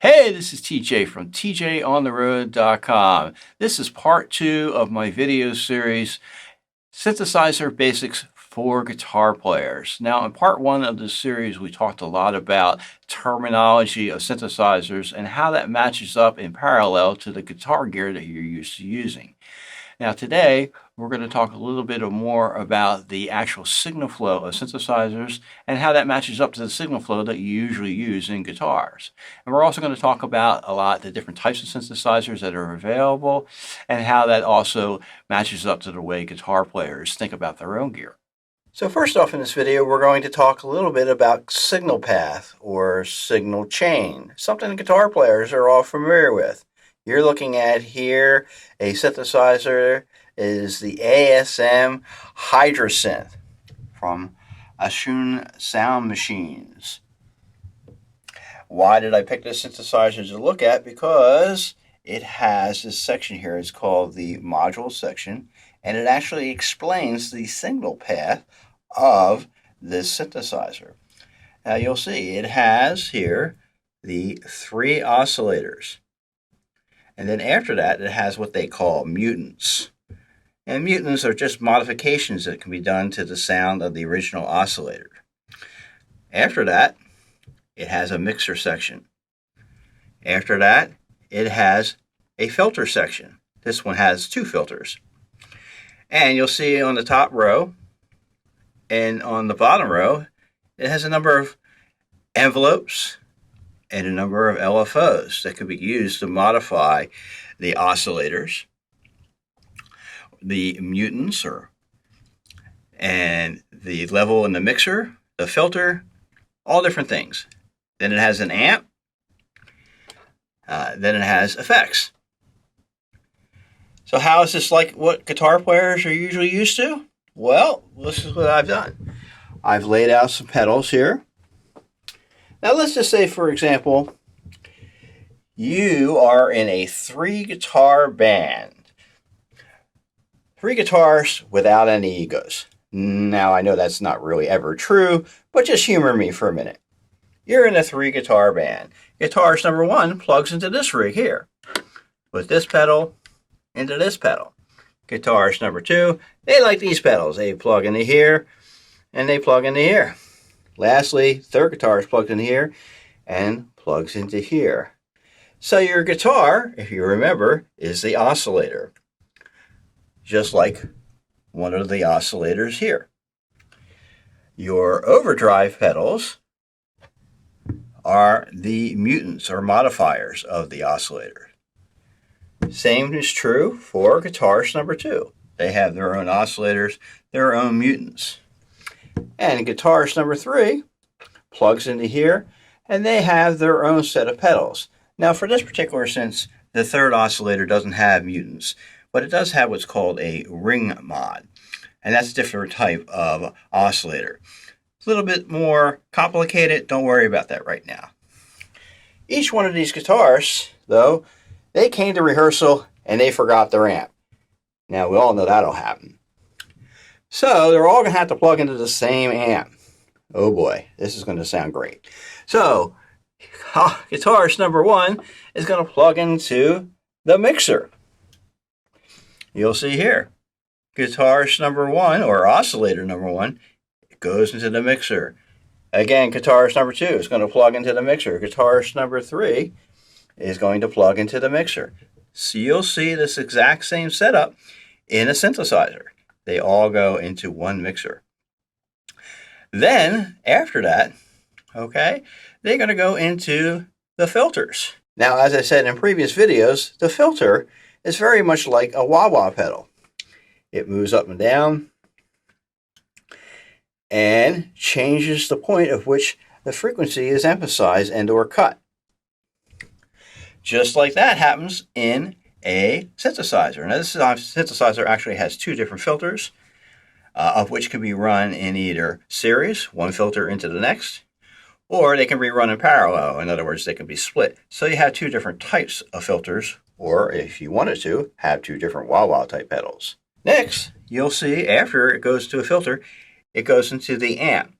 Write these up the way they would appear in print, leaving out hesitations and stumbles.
Hey, this is TJ from tjontheroad.com. This is part 2 of my video series, Synthesizer Basics for Guitar Players. Now, in part 1 of this series, we talked a lot about terminology of synthesizers and how that matches up in parallel to the guitar gear that you're used to using. Now, today, we're going to talk a little bit more about the actual signal flow of synthesizers and how that matches up to the signal flow that you usually use in guitars. And we're also going to talk about a lot the different types of synthesizers that are available and how that also matches up to the way guitar players think about their own gear. So first off in this video, we're going to talk a little bit about signal path or signal chain, something guitar players are all familiar with. You're looking at here a synthesizer is the ASM Hydrasynth from Ashun Sound Machines. Why did I pick this synthesizer to look at? Because it has this section here. It's called the module section, and it actually explains the signal path of this synthesizer. Now you'll see it has here the 3 oscillators. And then after that, it has what they call mutants. And mutants are just modifications that can be done to the sound of the original oscillator. After that, it has a mixer section. After that, it has a filter section. This one has 2 filters. And you'll see on the top row and on the bottom row, it has a number of envelopes and a number of LFOs that could be used to modify the oscillators, the mutants, and the level in the mixer, the filter, all different things. Then it has an amp. Then it has effects. So how is this like what guitar players are usually used to? Well, this is what I've done. I've laid out some pedals here. Now let's just say, for example, you are in a 3-guitar band. 3 guitars without any egos. Now I know that's not really ever true, but just humor me for a minute. You're in a 3-guitar band. Guitarist number 1 plugs into this rig here. Put this pedal into this pedal. Guitarist number 2, they like these pedals. They plug into here and they plug into here. Lastly, 3rd guitar is plugged in here and plugs into here. So your guitar, if you remember, is the oscillator, just like one of the oscillators here. Your overdrive pedals are the mutants or modifiers of the oscillator. Same is true for guitarist number 2. They have their own oscillators, their own mutants. And guitarist number 3 plugs into here, and they have their own set of pedals. Now for this particular instance, the 3rd oscillator doesn't have mutants, but it does have what's called a ring mod. And that's a different type of oscillator. It's a little bit more complicated. Don't worry about that right now. Each one of these guitars, though, they came to rehearsal and they forgot their amp. Now we all know that'll happen. So they're all going to have to plug into the same amp. Oh boy, this is going to sound great. So guitarist number 1 is going to plug into the mixer. You'll see here, guitarist number 1 or oscillator number 1 goes into the mixer. Again, guitarist number 2 is going to plug into the mixer. Guitarist number 3 is going to plug into the mixer. So you'll see this exact same setup in a synthesizer. They all go into one mixer. Then, after that, okay, they're going to go into the filters. Now, as I said in previous videos, the filter is very much like a wah-wah pedal. It moves up and down and changes the point at which the frequency is emphasized and or cut. Just like that happens in a synthesizer. Now this synthesizer actually has 2 different filters, of which can be run in either series, one filter into the next, or they can be run in parallel. In other words, they can be split. So you have 2 different types of filters, or if you wanted to, have 2 different wah-wah type pedals. Next, you'll see after it goes to a filter, it goes into the amp.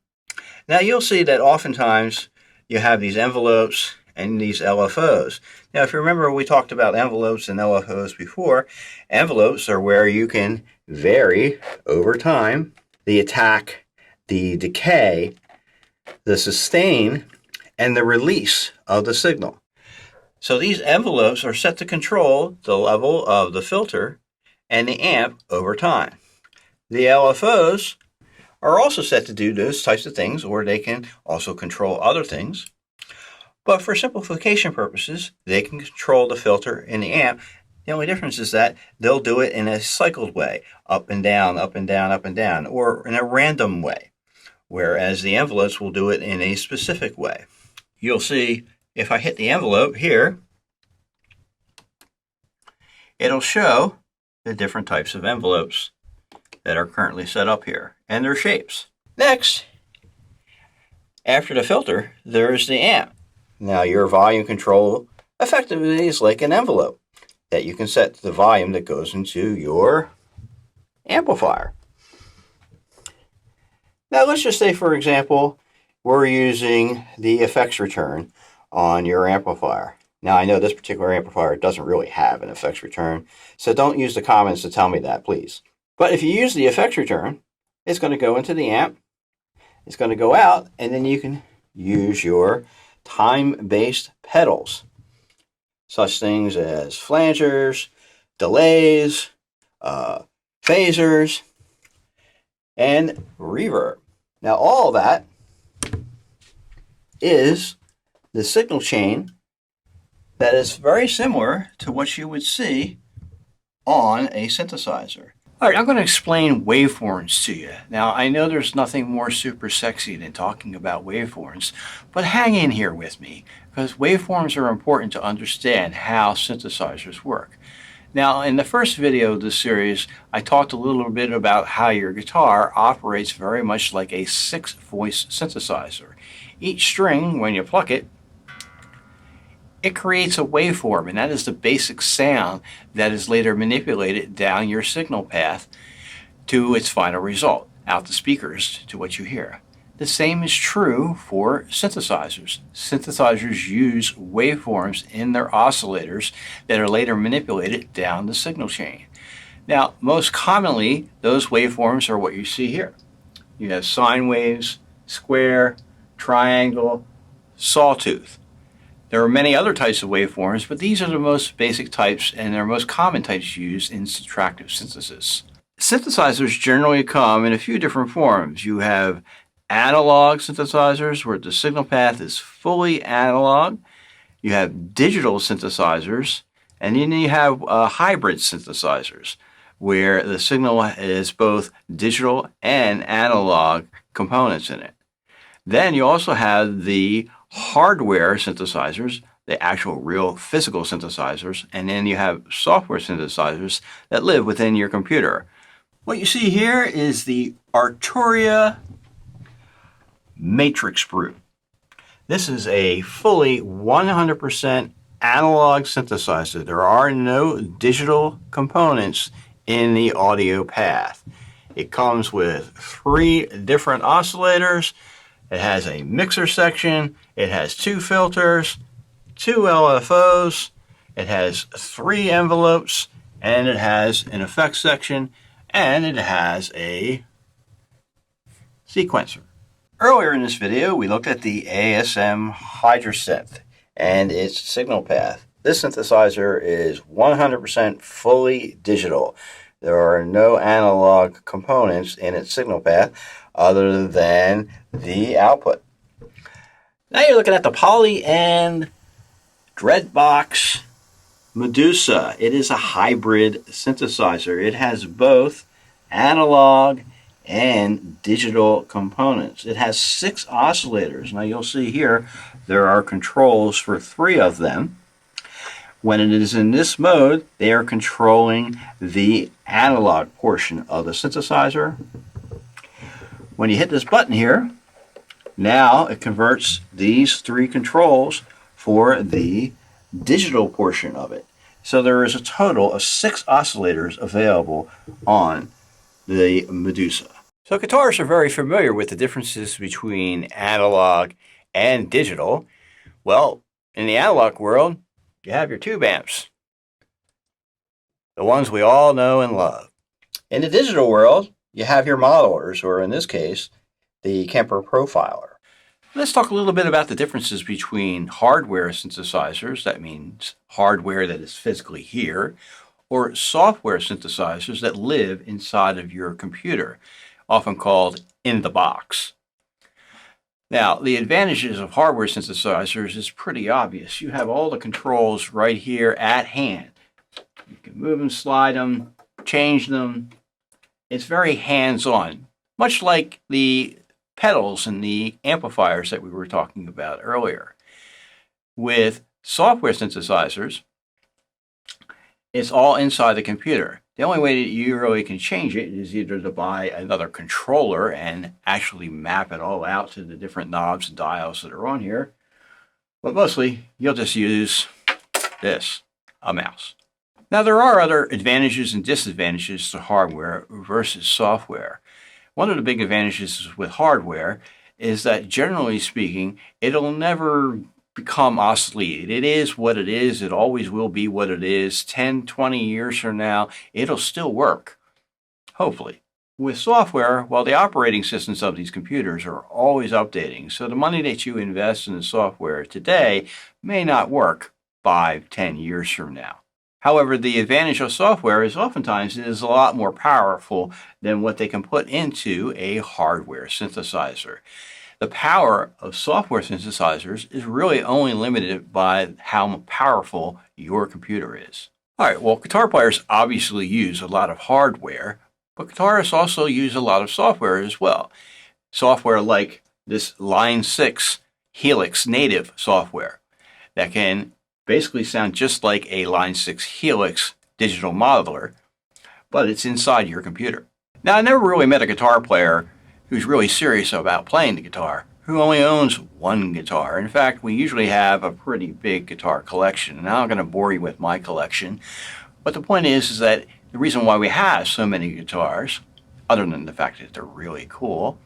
Now you'll see that oftentimes you have these envelopes and these LFOs. Now, if you remember, we talked about envelopes and LFOs before. Envelopes are where you can vary over time the attack, the decay, the sustain, and the release of the signal. So these envelopes are set to control the level of the filter and the amp over time. The LFOs are also set to do those types of things, or they can also control other things. But for simplification purposes, they can control the filter and the amp. The only difference is that they'll do it in a cycled way, up and down, up and down, up and down, or in a random way, whereas the envelopes will do it in a specific way. You'll see if I hit the envelope here, it'll show the different types of envelopes that are currently set up here and their shapes. Next, after the filter, there's the amp. Now your volume control effectively is like an envelope that you can set the volume that goes into your amplifier. Now let's just say, for example, we're using the effects return on your amplifier. Now I know this particular amplifier doesn't really have an effects return, so don't use the comments to tell me that, please. But if you use the effects return, it's going to go into the amp, it's going to go out, and then you can use your time-based pedals, such things as flangers, delays, phasers, and reverb. Now all that is the signal chain that is very similar to what you would see on a synthesizer. All right, I'm going to explain waveforms to you. Now, I know there's nothing more super sexy than talking about waveforms, but hang in here with me, because waveforms are important to understand how synthesizers work. Now, in the first video of this series, I talked a little bit about how your guitar operates very much like a 6-voice synthesizer. Each string, when you pluck it, it creates a waveform, and that is the basic sound that is later manipulated down your signal path to its final result, out the speakers to what you hear. The same is true for synthesizers. Synthesizers use waveforms in their oscillators that are later manipulated down the signal chain. Now, most commonly, those waveforms are what you see here. You have sine waves, square, triangle, sawtooth. There are many other types of waveforms, but these are the most basic types and they're most common types used in subtractive synthesis. Synthesizers generally come in a few different forms. You have analog synthesizers, where the signal path is fully analog. You have digital synthesizers, and then you have hybrid synthesizers, where the signal is both digital and analog components in it. Then you also have the hardware synthesizers, the actual real physical synthesizers, and then you have software synthesizers that live within your computer. What you see here is the Arturia Matrix Brute. This is a fully 100% analog synthesizer. There are no digital components in the audio path. It comes with 3 different oscillators. It has a mixer section, it has 2 filters, 2 LFOs, it has 3 envelopes, and it has an effects section, and it has a sequencer. Earlier in this video, we looked at the ASM Hydrasynth and its signal path. This synthesizer is 100% fully digital. There are no analog components in its signal path other than the output. Now you're looking at the Poly and Dreadbox Medusa. It is a hybrid synthesizer. It has both analog and digital components. It has 6 oscillators. Now you'll see here there are controls for 3 of them. When it is in this mode, they are controlling the analog portion of the synthesizer. When you hit this button here, now it converts these 3 controls for the digital portion of it. So there is a total of 6 oscillators available on the Medusa. So guitarists are very familiar with the differences between analog and digital. Well, In the analog world, you have your tube amps, the ones we all know and love. In the digital world, you have your modelers, or in this case, the Kemper Profiler. Let's talk a little bit about the differences between hardware synthesizers, that means hardware that is physically here, or software synthesizers that live inside of your computer, often called in the box. Now, the advantages of hardware synthesizers is pretty obvious. You have all the controls right here at hand. You can move them, slide them, change them. It's very hands-on, much like the pedals and the amplifiers that we were talking about earlier. With software synthesizers, it's all inside the computer. The only way that you really can change it is either to buy another controller and actually map it all out to the different knobs and dials that are on here. But mostly, you'll just use this, a mouse. Now, there are other advantages and disadvantages to hardware versus software. One of the big advantages with hardware is that, generally speaking, it'll never become obsolete. It is what it is. It always will be what it is. 10, 20 years from now, it'll still work, hopefully. With software, well, the operating systems of these computers are always updating, so the money that you invest in the software today may not work 5, 10 years from now. However, the advantage of software is oftentimes it is a lot more powerful than what they can put into a hardware synthesizer. The power of software synthesizers is really only limited by how powerful your computer is. All right, well, guitar players obviously use a lot of hardware, but guitarists also use a lot of software as well. Software like this Line 6 Helix native software that can basically sound just like a Line 6 Helix digital modeler, but it's inside your computer. Now, I never really met a guitar player who's really serious about playing the guitar, who only owns one guitar. In fact, we usually have a pretty big guitar collection. And I'm not going to bore you with my collection, but the point is that the reason why we have so many guitars, other than the fact that they're really cool,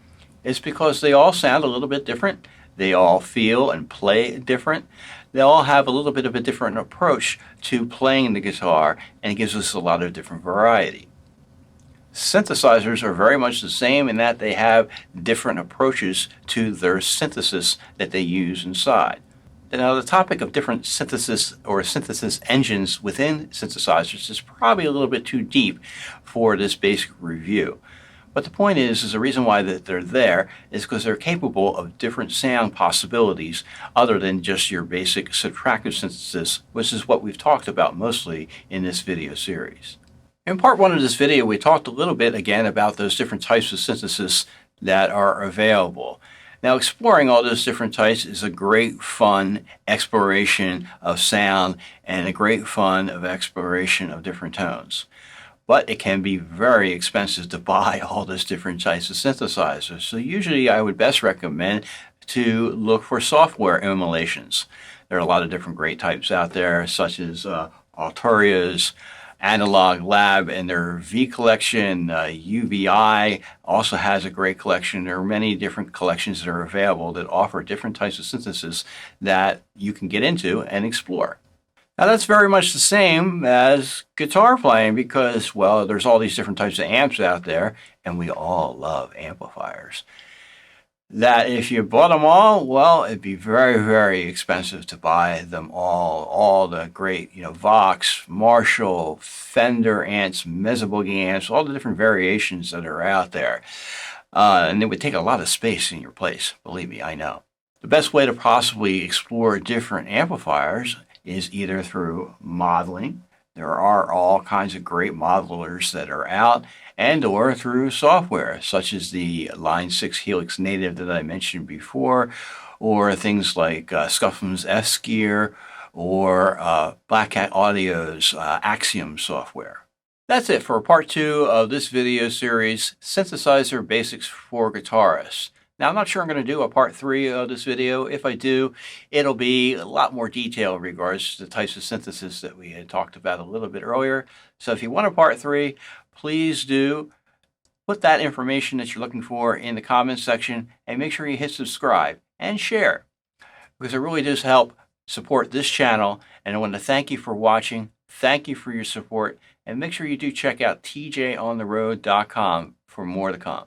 is because they all sound a little bit different. They all feel and play different. They all have a little bit of a different approach to playing the guitar, and it gives us a lot of different variety. Synthesizers are very much the same in that they have different approaches to their synthesis that they use inside. Now, the topic of different synthesis or synthesis engines within synthesizers is probably a little bit too deep for this basic review. But the point is the reason why that they're there is because they're capable of different sound possibilities other than just your basic subtractive synthesis, which is what we've talked about mostly in this video series. In part one of this video, we talked a little bit again about those different types of synthesis that are available. Now, exploring all those different types is a great fun exploration of sound and a great fun of exploration of different tones. But it can be very expensive to buy all those different types of synthesizers. So usually I would best recommend to look for software emulations. There are a lot of different great types out there, such as Altoria's Analog Lab and their V collection. UVI also has a great collection. There are many different collections that are available that offer different types of synthesis that you can get into and explore. Now, that's very much the same as guitar playing because, well, there's all these different types of amps out there, and we all love amplifiers. That if you bought them all, well, it'd be very, very expensive to buy them all the great, Vox, Marshall, Fender amps, Mesa Boogie amps, all the different variations that are out there. And it would take a lot of space in your place, believe me, I know. The best way to possibly explore different amplifiers is either through modeling. There are all kinds of great modelers that are out, and or through software, such as the Line 6 Helix Native that I mentioned before, or things like Scuffham's F-Gear, or Black Cat Audio's Axiom software. That's it for part 2 of this video series, Synthesizer Basics for Guitarists. Now, I'm not sure I'm going to do a part 3 of this video. If I do, it'll be a lot more detail in regards to the types of synthesis that we had talked about a little bit earlier. So if you want a part 3, please do put that information that you're looking for in the comments section and make sure you hit subscribe and share, because it really does help support this channel. And I want to thank you for watching. Thank you for your support. And make sure you do check out tjontheroad.com for more to come.